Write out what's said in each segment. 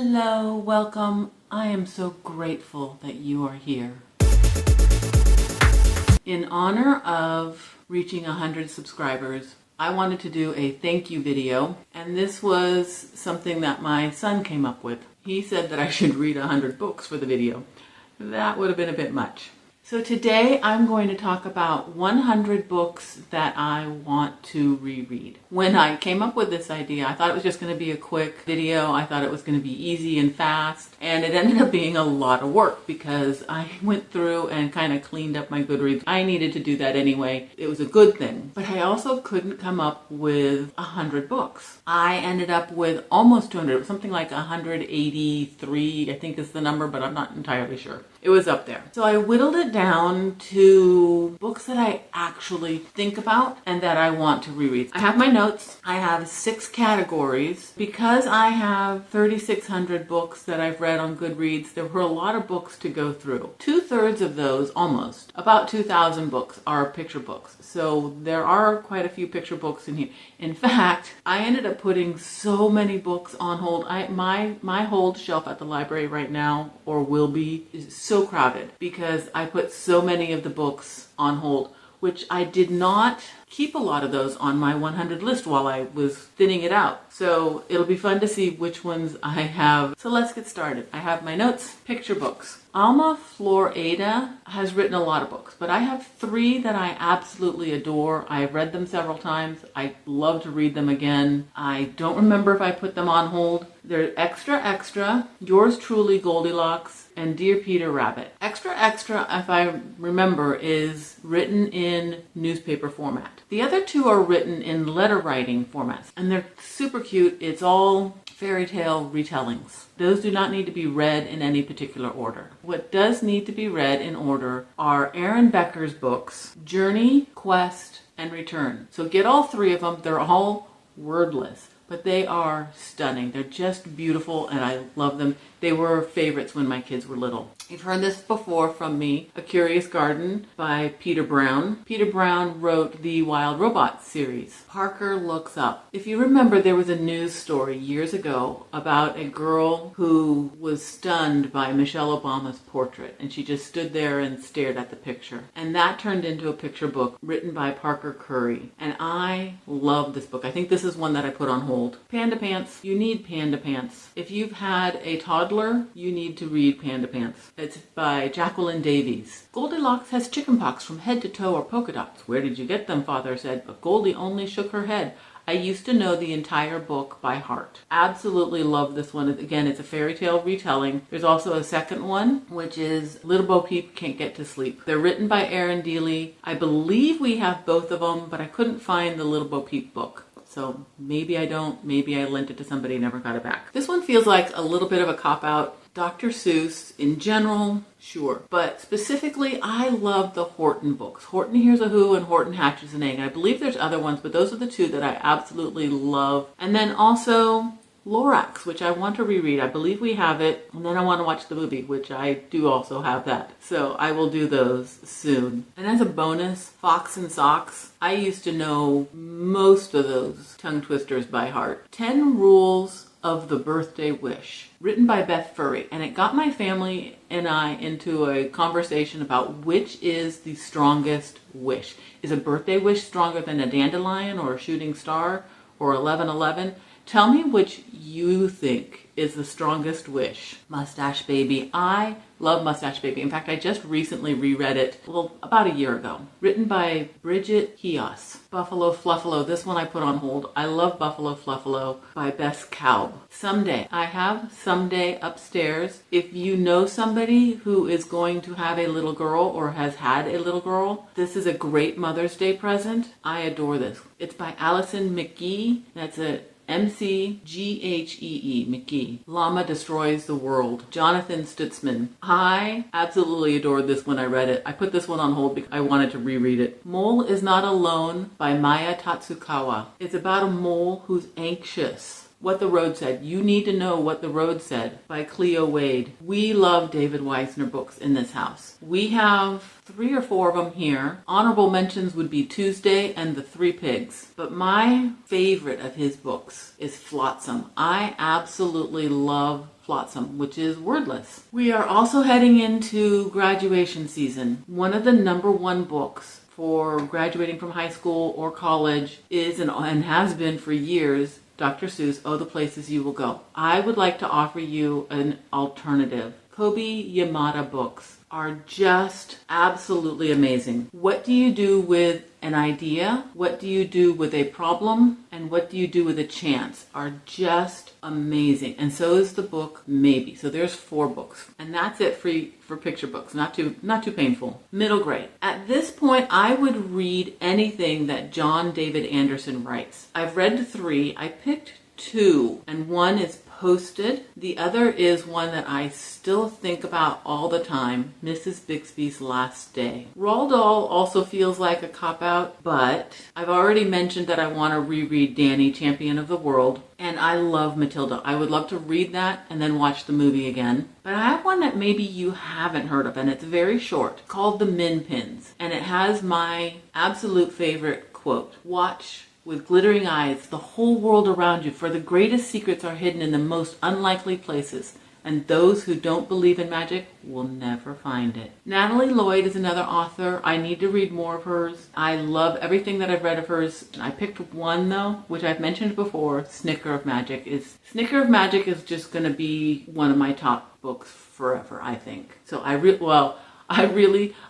Hello, welcome. I am so grateful that you are here. In honor of reaching 100 subscribers, I wanted to do a thank you video, and this was something that my son came up with. He said that I should read 100 books for the video. That would have been a bit much. So today I'm going to talk about 100 books that I want to reread. When I came up with this idea, I thought it was just going to be a quick video. I thought it was going to be easy and fast, and it ended up being a lot of work because I went through and kind of cleaned up my Goodreads. I needed to do that anyway. It was a good thing, but I also couldn't come up with 100 books. I ended up with almost 200, something like 183, I think is the number, but I'm not entirely sure. It was up there. So I whittled it down to books that I actually think about and that I want to reread. I have my notes. I have 6 categories. Because I have 3,600 books that I've read on Goodreads, there were a lot of books to go through. 2/3 of those, almost, about 2,000 books are picture books. So there are quite a few picture books in here. In fact, I ended up putting so many books on hold. My hold shelf at the library right now, or will be, is so crowded because I put so many of the books on hold, which I did not keep a lot of those on my 100 list while I was thinning it out. So it'll be fun to see which ones I have. So let's get started. I have my notes, picture books. Alma Florida has written a lot of books, but I have 3 that I absolutely adore. I've read them several times. I love to read them again. I don't remember if I put them on hold. They're Extra Extra, Yours Truly Goldilocks, and Dear Peter Rabbit. Extra Extra, if I remember, is written in newspaper format. The other 2 are written in letter writing formats, and they're super cute. It's all fairy tale retellings. Those do not need to be read in any particular order. What does need to be read in order are Aaron Becker's books, Journey, Quest, and Return. So get all 3 of them. They're all wordless, but they are stunning. They're just beautiful, and I love them. They were favorites when my kids were little. You've heard this before from me, A Curious Garden by Peter Brown. Peter Brown wrote the Wild Robot series. Parker Looks Up. If you remember, there was a news story years ago about a girl who was stunned by Michelle Obama's portrait, and she just stood there and stared at the picture. And that turned into a picture book written by Parker Curry. And I love this book. I think this is one that I put on hold. Panda Pants. You need Panda Pants. If you've had a toddler, you need to read Panda Pants. It's by Jacqueline Davies. Goldilocks has chickenpox from head to toe or polka dots. Where did you get them, Father said, but Goldie only shook her head. I used to know the entire book by heart. Absolutely love this one. Again, it's a fairy tale retelling. There's also a second one, which is Little Bo Peep Can't Get to Sleep. They're written by Erin Dealey. I believe we have both of them, but I couldn't find the Little Bo Peep book. So maybe I don't, maybe I lent it to somebody and never got it back. This one feels like a little bit of a cop-out. Dr. Seuss, in general, sure. But specifically, I love the Horton books. Horton Hears a Who and Horton Hatches an Egg. I believe there's other ones, but those are the 2 that I absolutely love. And then also Lorax, which I want to reread. I believe we have it. And then I want to watch the movie, which I do also have that. So I will do those soon. And as a bonus, Fox and Socks. I used to know most of those tongue twisters by heart. 10 Rules of the Birthday Wish, written by Beth Furry, and it got my family and I into a conversation about which is the strongest wish. Is a birthday wish stronger than a dandelion or a shooting star or 1111? Tell me which you think is the strongest wish. Mustache Baby. I love Mustache Baby. In fact, I just recently reread it, well, about a year ago. Written by Bridget Hios. Buffalo Fluffalo. This one I put on hold. I love Buffalo Fluffalo by Bess Kaub. Someday. I have Someday upstairs. If you know somebody who is going to have a little girl or has had a little girl, this is a great Mother's Day present. I adore this. It's by Allison McGee. That's a McGhee, McGee. Llama Destroys the World. Jonathan Stutzman. I absolutely adored this when I read it. I put this one on hold because I wanted to reread it. Mole is Not Alone by Maya Tatsukawa. It's about a mole who's anxious What the Road Said. You Need to Know What the Road Said by Cleo Wade. We love David Weisner books in this house. We have 3 or 4 of them here. Honorable mentions would be Tuesday and The Three Pigs. But my favorite of his books is Flotsam. I absolutely love Flotsam, which is wordless. We are also heading into graduation season. One of the number 1 books for graduating from high school or college is and has been for years, Dr. Seuss, Oh, the Places You Will Go. I would like to offer you an alternative. Kobi Yamada books are just absolutely amazing. What do you do with an idea? What do you do with a problem? And what do you do with a chance? Are just amazing. And so is the book Maybe. So there's 4 books. And that's it for picture books. Not too painful. Middle grade. At this point, I would read anything that John David Anderson writes. I've read 3. I picked 2, and one is Posted. The other is one that I still think about all the time, Mrs. Bixby's Last Day. Roald Dahl also feels like a cop-out, but I've already mentioned that I want to reread Danny, Champion of the World, and I love Matilda. I would love to read that and then watch the movie again. But I have one that maybe you haven't heard of, and it's very short, called The Min Pins, and it has my absolute favorite quote. Watch with glittering eyes the whole world around you, for the greatest secrets are hidden in the most unlikely places, and those who don't believe in magic will never find it. Natalie Lloyd is another author. I need to read more of hers. I love everything that I've read of hers. I picked one though, which I've mentioned before, Snicker of Magic is just going to be one of my top books forever, I think. So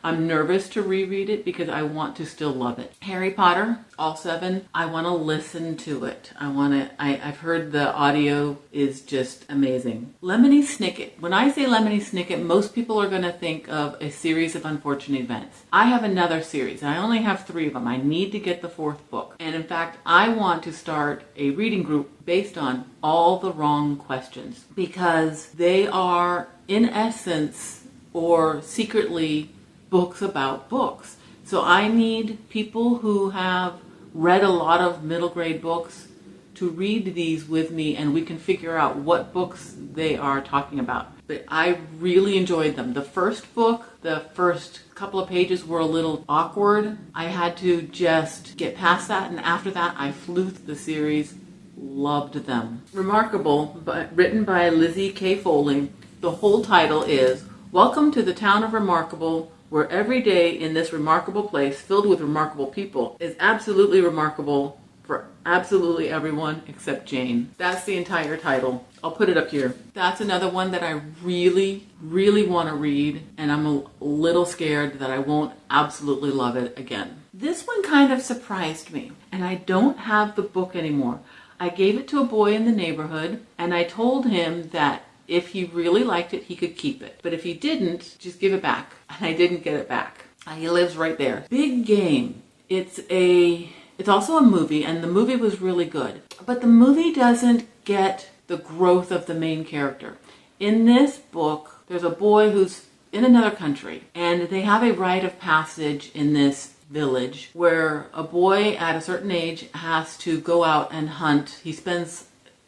I'm nervous to reread it because I want to still love it. Harry Potter, all 7, I want to listen to it. I've heard the audio is just amazing. Lemony Snicket. When I say Lemony Snicket, most people are going to think of a series of unfortunate events. I have another series. I only have 3 of them. I need to get the 4th book. And in fact, I want to start a reading group based on All the Wrong Questions, because they are, in essence, or secretly, books about books. So I need people who have read a lot of middle grade books to read these with me, and we can figure out what books they are talking about. But I really enjoyed them. The first book, the first couple of pages were a little awkward. I had to just get past that, and after that I flew through the series. Loved them. Remarkable, but written by Lizzie K. Foley. The whole title is Welcome to the Town of Remarkable, where every day in this remarkable place filled with remarkable people is absolutely remarkable for absolutely everyone except Jane. That's the entire title. I'll put it up here. That's another one that I really, really want to read, and I'm a little scared that I won't absolutely love it again. This one kind of surprised me, and I don't have the book anymore. I gave it to a boy in the neighborhood, and I told him that if he really liked it, he could keep it. But if he didn't, just give it back. And I didn't get it back. He lives right there. Big Game. It's also a movie, and the movie was really good. But the movie doesn't get the growth of the main character. In this book, there's a boy who's in another country, and they have a rite of passage in this village where a boy at a certain age has to go out and hunt. He spends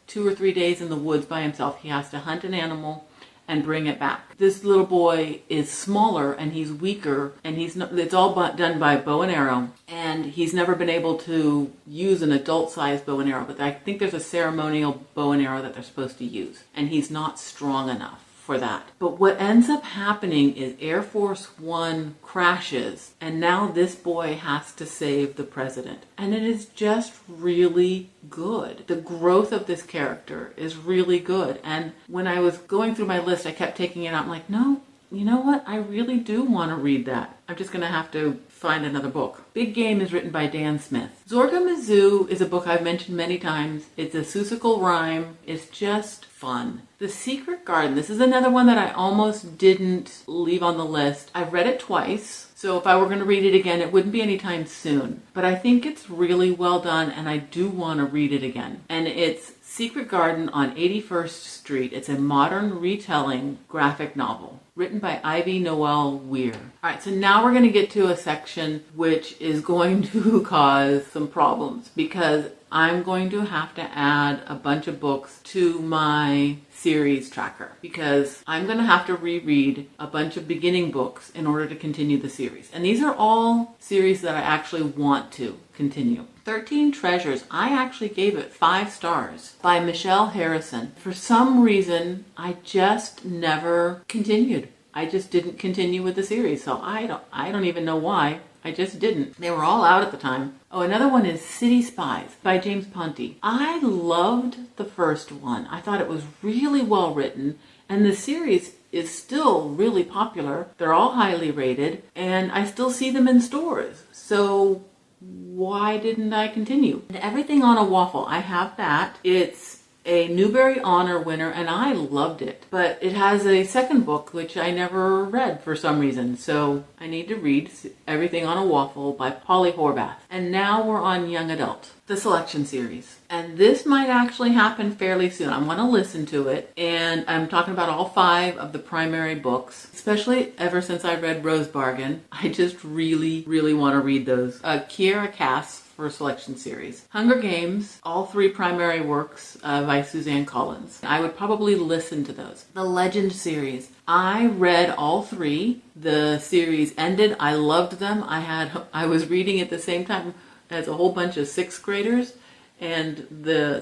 2 or 3 days in the woods by himself. He has to hunt an animal and bring it back. This little boy is smaller and he's weaker, and it's all done by bow and arrow, and he's never been able to use an adult-sized bow and arrow, but I think there's a ceremonial bow and arrow that they're supposed to use, and he's not strong enough for that. But what ends up happening is Air Force One crashes, and now this boy has to save the president. And it is just really good. The growth of this character is really good. And when I was going through my list, I kept taking it out. I'm like, no, you know what? I really do want to read that. I'm just going to have to find another book. Big Game is written by Dan Smith. Zorga Mizzou is a book I've mentioned many times. It's a Seussical rhyme. It's just fun. The Secret Garden. This is another one that I almost didn't leave on the list. I've read it twice, so if I were going to read it again, it wouldn't be anytime soon. But I think it's really well done, and I do want to read it again. And it's Secret Garden on 81st Street. It's a modern retelling graphic novel written by Ivy Noel Weir. All right, so now we're going to get to a section which is going to cause some problems because I'm going to have to add a bunch of books to my series tracker because I'm going to have to reread a bunch of beginning books in order to continue the series. And these are all series that I actually want to continue. 13 Treasures, I actually gave it 5 stars by Michelle Harrison. For some reason, I just never continued. I just didn't continue with the series, so I don't even know why. I just didn't. They were all out at the time. Oh, another one is City Spies by James Ponti. I loved the first one. I thought it was really well written, and the series is still really popular. They're all highly rated, and I still see them in stores. So why didn't I continue? And Everything on a Waffle, I have that. It's a Newbery Honor winner, and I loved it. But it has a second book, which I never read for some reason. So I need to read Everything on a Waffle by Polly Horvath. And now we're on Young Adult, the selection series. And this might actually happen fairly soon. I want to listen to it. And I'm talking about all 5 of the primary books, especially ever since I read Rose Bargain. I just really, really want to read those. Kiera Cass for selection series. Hunger Games, all 3 primary works by Suzanne Collins. I would probably listen to those. The Legend series. I read all 3. The series ended. I loved them. I was reading at the same time as a whole bunch of 6th graders, and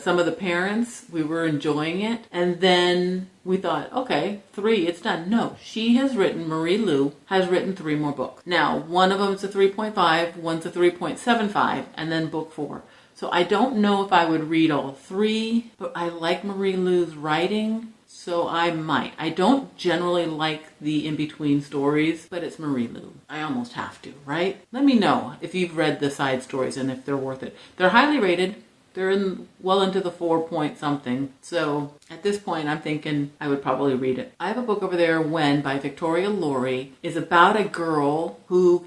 some of the parents, we were enjoying it. And then we thought, okay, 3, it's done. No, Marie Lu has written 3 more books. Now, one of them is a 3.5, one's a 3.75, and then book 4. So I don't know if I would read all 3, but I like Marie Lu's writing, so I might. I don't generally like the in-between stories, but it's Marie Lu. I almost have to, right? Let me know if you've read the side stories and if they're worth it. They're highly rated. They're well into the 4 point something. So at this point, I'm thinking I would probably read it. I have a book over there, When, by Victoria Laurie, is about a girl who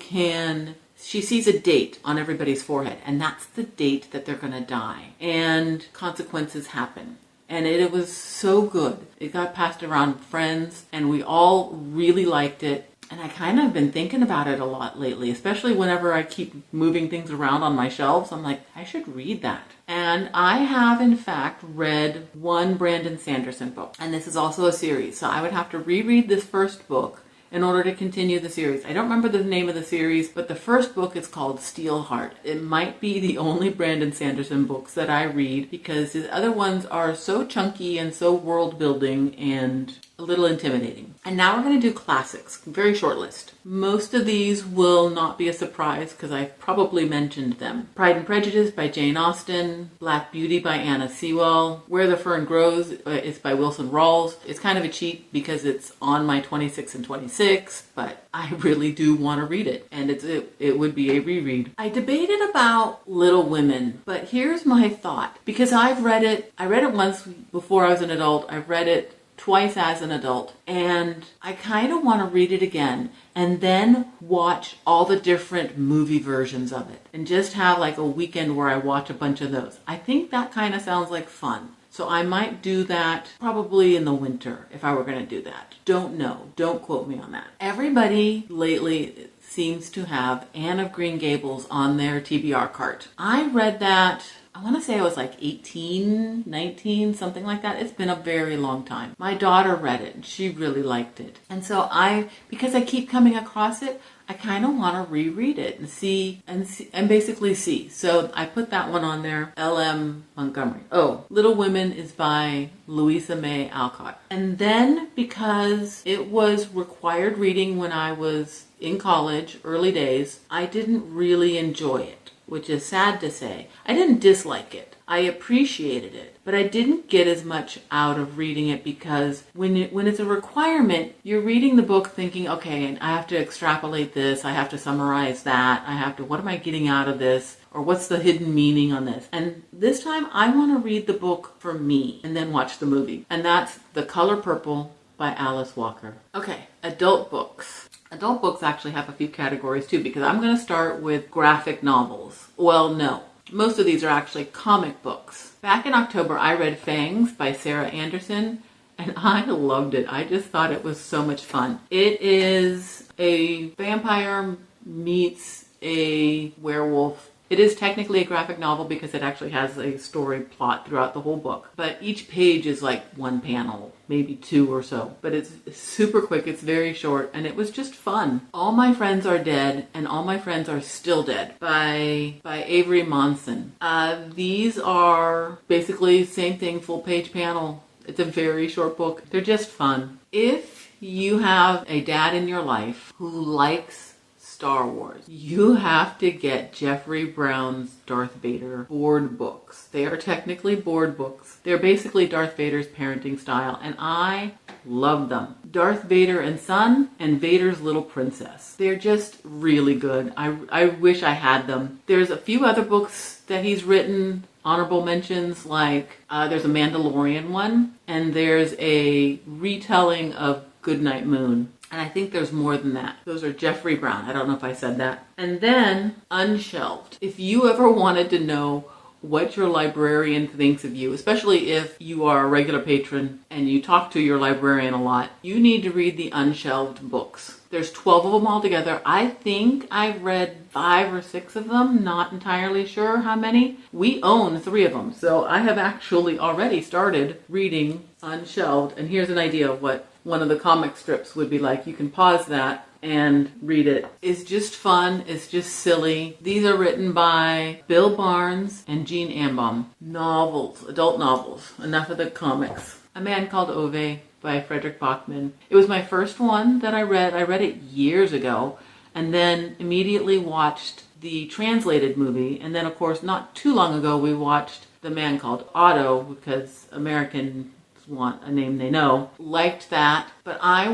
she sees a date on everybody's forehead, and that's the date that they're going to die. And consequences happen. And it was so good. It got passed around friends, and we all really liked it. And I kind of been thinking about it a lot lately, especially whenever I keep moving things around on my shelves. I'm like, I should read that. And I have, in fact, read one Brandon Sanderson book. And this is also a series. So I would have to reread this first book in order to continue the series. I don't remember the name of the series, but the first book is called Steelheart. It might be the only Brandon Sanderson books that I read because his other ones are so chunky and so world building and a little intimidating. And now we're going to do classics, very short list. Most of these will not be a surprise because I've probably mentioned them. Pride and Prejudice by Jane Austen, Black Beauty by Anna Sewell, Where the Fern Grows is by Wilson Rawls. It's kind of a cheat because it's on my 26 and 26, but I really do want to read it, and it would be a reread. I debated about Little Women, but here's my thought. Because I read it once before I was an adult. I've read it twice as an adult, and I kind of want to read it again and then watch all the different movie versions of it and just have like a weekend where I watch a bunch of those. I think that kind of sounds like fun. So I might do that probably in the winter if I were going to do that. Don't know. Don't quote me on that. Everybody lately seems to have Anne of Green Gables on their TBR cart. I read that, I want to say I was like 18, 19, something like that. It's been a very long time. My daughter read it and she really liked it. And so because I keep coming across it, I kind of want to reread it and basically see. So I put that one on there, L.M. Montgomery. Oh, Little Women is by Louisa May Alcott. And then because it was required reading when I was in college, early days, I didn't really enjoy it, which is sad to say. I didn't dislike it. I appreciated it, but I didn't get as much out of reading it because when it's a requirement, you're reading the book thinking, okay, and I have to extrapolate this, I have to summarize that, what am I getting out of this? Or what's the hidden meaning on this? And this time I want to read the book for me and then watch the movie. And that's The Color Purple by Alice Walker. Okay, adult books. Adult books actually have a few categories too, because I'm going to start with graphic novels. Well, no. Most of these are actually comic books. Back in October, I read Fangs by Sarah Anderson, and I loved it. I just thought it was so much fun. It is a vampire meets a werewolf. It is technically a graphic novel because it actually has a story plot throughout the whole book. But each page is like one panel, maybe two or so. But it's super quick, it's very short, and it was just fun. All My Friends Are Dead and All My Friends Are Still Dead by Avery Monson. These are basically same thing, full page panel. It's a very short book. They're just fun. If you have a dad in your life who likes Star Wars, you have to get Jeffrey Brown's Darth Vader board books. They are technically board books. They're basically Darth Vader's parenting style, and I love them. Darth Vader and Son and Vader's Little Princess. They're just really good. I wish I had them. There's a few other books that he's written, honorable mentions, like there's a Mandalorian one, and there's a retelling of Goodnight Moon. And I think there's more than that. Those are Jeffrey Brown. I don't know if I said that. And then Unshelved. If you ever wanted to know what your librarian thinks of you, especially if you are a regular patron and you talk to your librarian a lot, you need to read the Unshelved books. There's 12 of them altogether. I think I've read 5 or 6 of them, not entirely sure how many. We own 3 of them, so I have actually already started reading Unshelved, and here's an idea of what one of the comic strips would be like. You can pause that and read it. It's just fun. It's just silly. These are written by Bill Barnes and Gene Ambom. Novels, adult novels. Enough of the comics. A Man Called Ove by Frederick Bachman. It was my first one that I read. I read it years ago and then immediately watched the translated movie. And then, of course, not too long ago, we watched The Man Called Otto because Americans want a name they know. Liked that, but I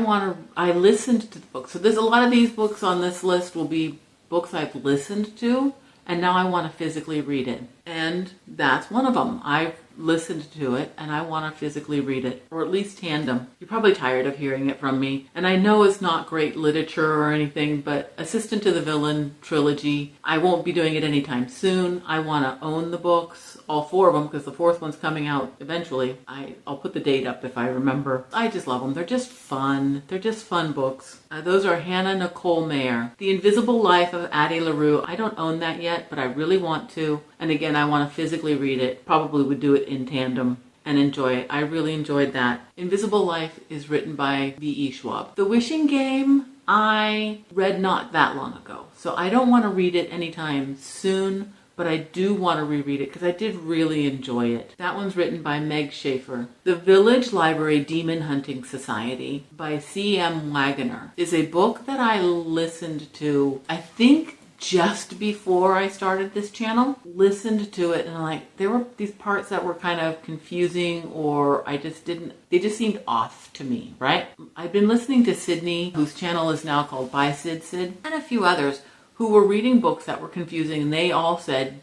listened to the book. So there's a lot of these books on this list will be books I've listened to, and now I want to physically read it. And that's one of them. I've listened to it and I want to physically read it, or at least tandem. You're probably tired of hearing it from me, and I know it's not great literature or anything, but Assistant to the Villain trilogy, I won't be doing it anytime soon. I want to own the books, all 4 of them, because the 4th one's coming out eventually. I'll put the date up if I remember. I just love them. They're just fun. They're just fun books. Those are Hannah Nicole Mayer. The Invisible Life of Addie LaRue. I don't own that yet, but I really want to. And again, I want to physically read it. Probably would do it in tandem and enjoy it. I really enjoyed that. Invisible Life is written by V.E. Schwab. The Wishing Game, I read not that long ago. So I don't want to read it anytime soon, but I do want to reread it because I did really enjoy it. That one's written by Meg Schaefer. The Village Library Demon Hunting Society by C.M. Wagoner is a book that I listened to, I think, just before I started this channel. Listened to it and there were these parts that were kind of confusing, or they just seemed off to me, right? I've been listening to Sydney, whose channel is now called By Sid, and a few others who were reading books that were confusing, and they all said,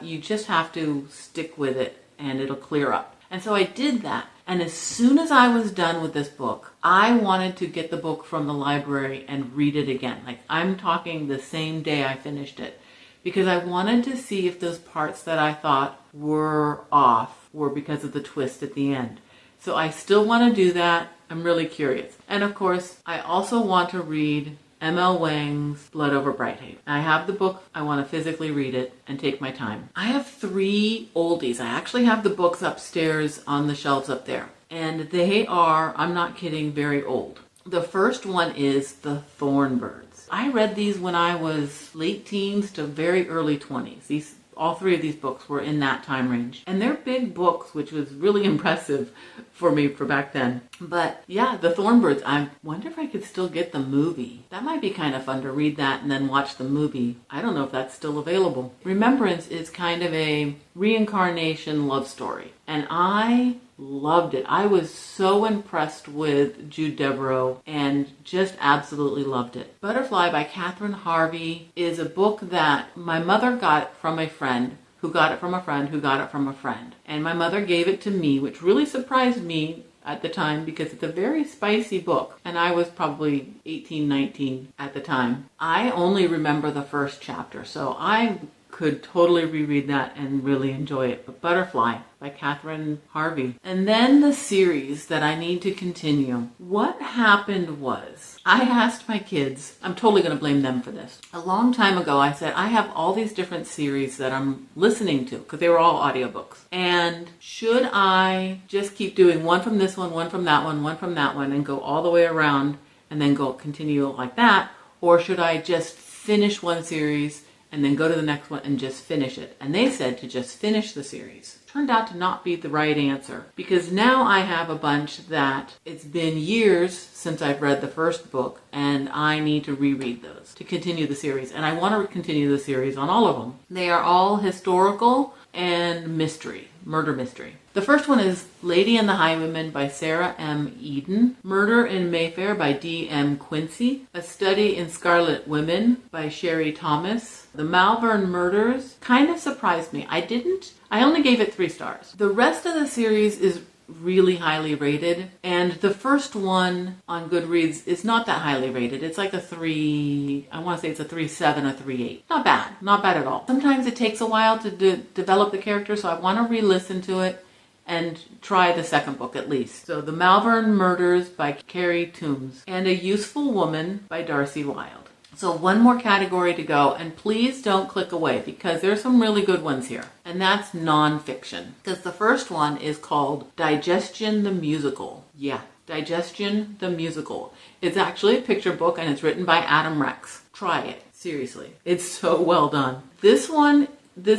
you just have to stick with it and it'll clear up. And so I did that. And as soon as I was done with this book, I wanted to get the book from the library and read it again. I'm talking the same day I finished it, because I wanted to see if those parts that I thought were off were because of the twist at the end. So I still want to do that. I'm really curious. And of course, I also want to read M.L. Wang's Blood Over Brighthave. I have the book. I want to physically read it and take my time. I have 3 oldies. I actually have the books upstairs on the shelves up there. And they are, I'm not kidding, very old. The first one is The Thornbirds. I read these when I was late teens to very early 20s. All 3 of these books were in that time range. And they're big books, which was really impressive for me for back then. But yeah, The Thornbirds, I wonder if I could still get the movie. That might be kind of fun to read that and then watch the movie. I don't know if that's still available. Remembrance is kind of a reincarnation love story. And I loved it. I was so impressed with Jude Devereaux and just absolutely loved it. Butterfly by Catherine Harvey is a book that my mother got from a friend who got it from a friend who got it from a friend. And my mother gave it to me, which really surprised me at the time because it's a very spicy book. And I was probably 18, 19 at the time. I only remember the first chapter, so I could totally reread that and really enjoy it. But Butterfly by Catherine Harvey. And then the series that I need to continue. What happened was, I asked my kids, I'm totally going to blame them for this. A long time ago, I said, I have all these different series that I'm listening to, because they were all audiobooks. And should I just keep doing one from this one from that one from that one, and go all the way around and then go continue like that? Or should I just finish one series and then go to the next one and just finish it? And they said to just finish the series. Turned out to not be the right answer, because now I have a bunch that it's been years since I've read the first book, and I need to reread those to continue the series. And I want to continue the series on all of them. They are all historical and mystery, murder mystery. The first one is Lady and the Highwayman by Sarah M. Eden, Murder in Mayfair by D.M. Quincy, A Study in Scarlet Women by Sherry Thomas. The Malvern Murders kind of surprised me. I only gave it 3 stars. The rest of the series is really highly rated, and the first one on Goodreads is not that highly rated. It's like a 3, I want to say it's a 3.7 or 3.8. Not bad at all. Sometimes it takes a while to develop the character, so I want to re-listen to it and try the second book at least. So The Malvern Murders by Carrie Toombs, and A Useful Woman by Darcy Wilde. So one more category to go, and please don't click away, because there's some really good ones here. And that's nonfiction. Because the first one is called Digestion the Musical. Yeah, Digestion the Musical. It's actually a picture book, and it's written by Adam Rex. Try it. Seriously. It's so well done. This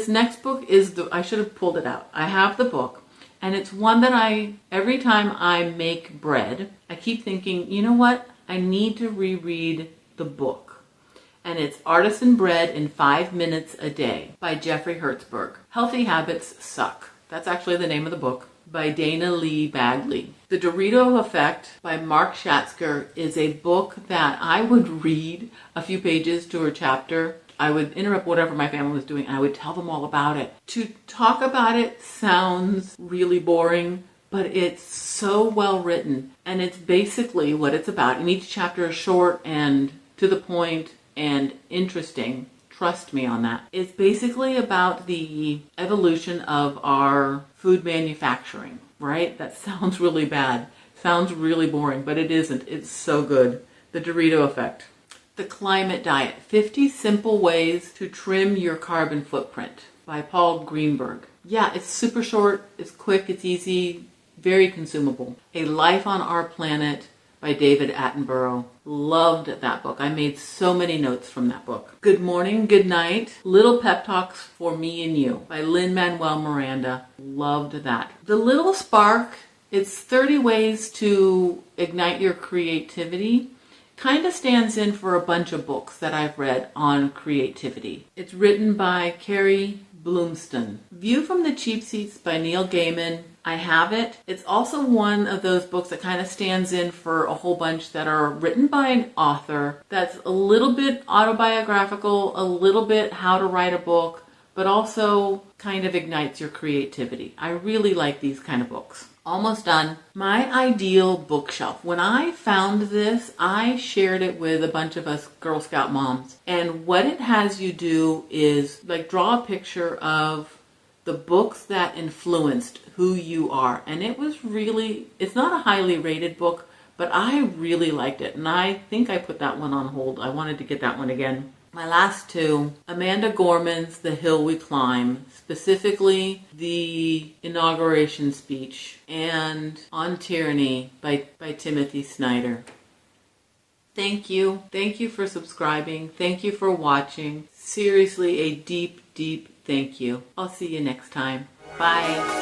next book is I should have pulled it out. I have the book, and it's one that every time I make bread, I keep thinking, you know what? I need to reread the book. And it's Artisan Bread in 5 Minutes a Day by Jeffrey Hertzberg. Healthy Habits Suck. That's actually the name of the book, by Dana Lee Bagley. The Dorito Effect by Mark Schatzker is a book that I would read a few pages to a chapter. I would interrupt whatever my family was doing, and I would tell them all about it. To talk about it sounds really boring, but it's so well written, and it's basically what it's about. And each chapter is short and to the point and interesting. Trust me on that. It's basically about the evolution of our food manufacturing, right? That sounds really bad. Sounds really boring, but it isn't. It's so good. The Dorito Effect. The Climate Diet. 50 Simple Ways to Trim Your Carbon Footprint by Paul Greenberg. Yeah, it's super short. It's quick. It's easy. Very consumable. A Life on Our Planet by David Attenborough. Loved that book. I made so many notes from that book. Good Morning, Good Night, Little Pep Talks for Me and You by Lin-Manuel Miranda. Loved that. The Little Spark, it's 30 ways to ignite your creativity. Kind of stands in for a bunch of books that I've read on creativity. It's written by Carrie Bloomston. View from the Cheap Seats by Neil Gaiman. I have it. It's also one of those books that kind of stands in for a whole bunch that are written by an author that's a little bit autobiographical, a little bit how to write a book, but also kind of ignites your creativity. I really like these kind of books. Almost done. My ideal bookshelf. When I found this, I shared it with a bunch of us Girl Scout moms. And what it has you do is like draw a picture of the books that influenced who you are. And it's not a highly rated book, but I really liked it. And I think I put that one on hold. I wanted to get that one again. My last two, Amanda Gorman's The Hill We Climb, specifically the inauguration speech, and On Tyranny by Timothy Snyder. Thank you. Thank you for subscribing. Thank you for watching. Seriously, a deep, deep thank you. I'll see you next time. Bye.